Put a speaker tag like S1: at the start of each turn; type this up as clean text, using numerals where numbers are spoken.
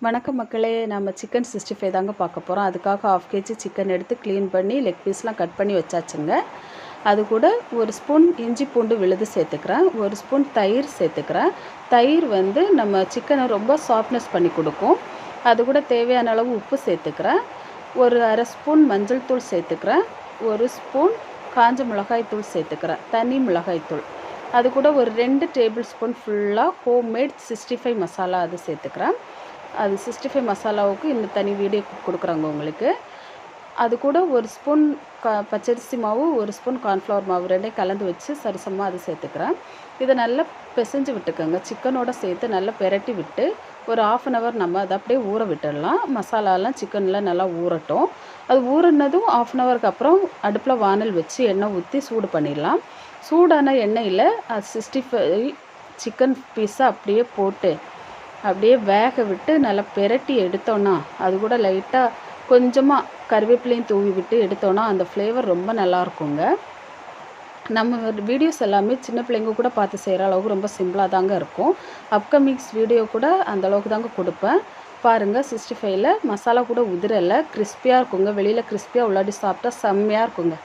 S1: வணக்கம் மக்களே, நம்ம சிக்கன் 65 தாங்க பார்க்க போகிறோம். அதுக்காக 1/2 kg சிக்கன் எடுத்து க்ளீன் பண்ணி லெக் பீஸ்லாம் கட் பண்ணி வச்சாச்சுங்க. அது கூட 1 ஸ்பூன் இஞ்சி பூண்டு விழுது சேர்த்துக்கிறேன், 1 ஸ்பூன் தயிர் சேர்த்துக்கிறேன். தயிர் வந்து நம்ம சிக்கனை ரொம்ப சாஃப்ட்னஸ் பண்ணி கொடுக்கும். அது கூட தேவையான அளவு உப்பு சேர்த்துக்கிறேன். ஒரு 1/2 ஸ்பூன் மஞ்சள் தூள் சேர்த்துக்கிறேன். 1 ஸ்பூன் காஞ்ச மிளகாய் தூள் சேர்த்துக்கிறேன், தனி மிளகாய் தூள். அது கூட ஒரு 2 டேபிள் ஸ்பூன் ஃபுல்லாக ஹோம்மேட் 65 மசாலா அது சேர்த்துக்கிறேன். அது 65 மசாலாவுக்கு இன்னும் தனி வீடியோ கொடுக்குறாங்க உங்களுக்கு. அது கூட 1 ஸ்பூன் பச்சரிசி மாவு, 1 ஸ்பூன் கார்ன்ஃப்ளவர் மாவு ரெண்டையும் கலந்து வச்சு சரிசமாக அது சேர்த்துக்கிறேன். இதை நல்லா பிசைஞ்சு விட்டுக்கோங்க. சிக்கனோட சேர்த்து நல்லா பெரட்டி விட்டு ஒரு 1/2 hour நம்ம அதை அப்படியே ஊற விட்டுடலாம். மசாலாலாம் சிக்கனில் நல்லா ஊறட்டும். அது ஊறினதும் 1/2 hourக்கு அப்புறம் அடுப்பில் வானல் வச்சு எண்ணெய் ஊற்றி சூடு பண்ணிடலாம். சூடான எண்ணெயில் 65 சிக்கன் பீஸை அப்படியே போட்டு அப்படியே வேக விட்டு நல்லா பெரட்டி எடுத்தோன்னா, அது கூட லைட்டாக கொஞ்சமாக கருவேப்பிலையும் தூவி விட்டு எடுத்தோன்னா அந்த ஃப்ளேவர் ரொம்ப நல்லாயிருக்குங்க. நம்ம வீடியோஸ் எல்லாமே சின்ன பிள்ளைங்க கூட பார்த்து செய்கிற அளவுக்கு ரொம்ப சிம்பிளாக தாங்க இருக்கும். அப்கமிங்ஸ் வீடியோ கூட அந்தளவுக்கு தாங்க கொடுப்பேன். பாருங்கள், 65ல் மசாலா கூட உதிரலை, கிறிஸ்பியாக இருக்குங்க. வெளியில் கிறிஸ்பியாக உள்ளாடி சாப்பிட்டா செம்மையாக இருக்குங்க.